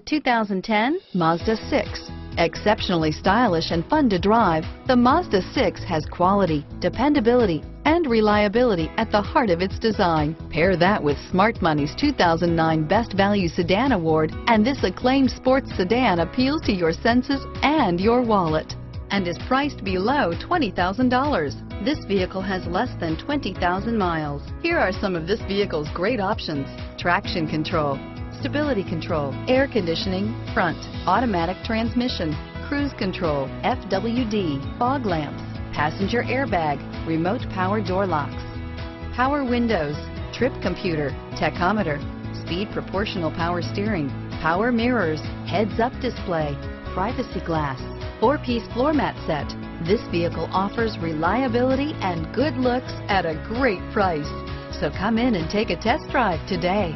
2010 Mazda 6. Exceptionally stylish and fun to drive, the Mazda 6 has quality, dependability, and reliability at the heart of its design. Pair that with Smart Money's 2009 Best Value Sedan Award, and this acclaimed sports sedan appeals to your senses and your wallet, and is priced below $20,000. This vehicle has less than 20,000 miles. Here are some of this vehicle's great options: traction control, stability control, air conditioning, front, automatic transmission, cruise control, FWD, fog lamps, passenger airbag, remote power door locks, power windows, trip computer, tachometer, speed proportional power steering, power mirrors, heads-up display, privacy glass, 4-piece floor mat set. This vehicle offers reliability and good looks at a great price. So come in and take a test drive today.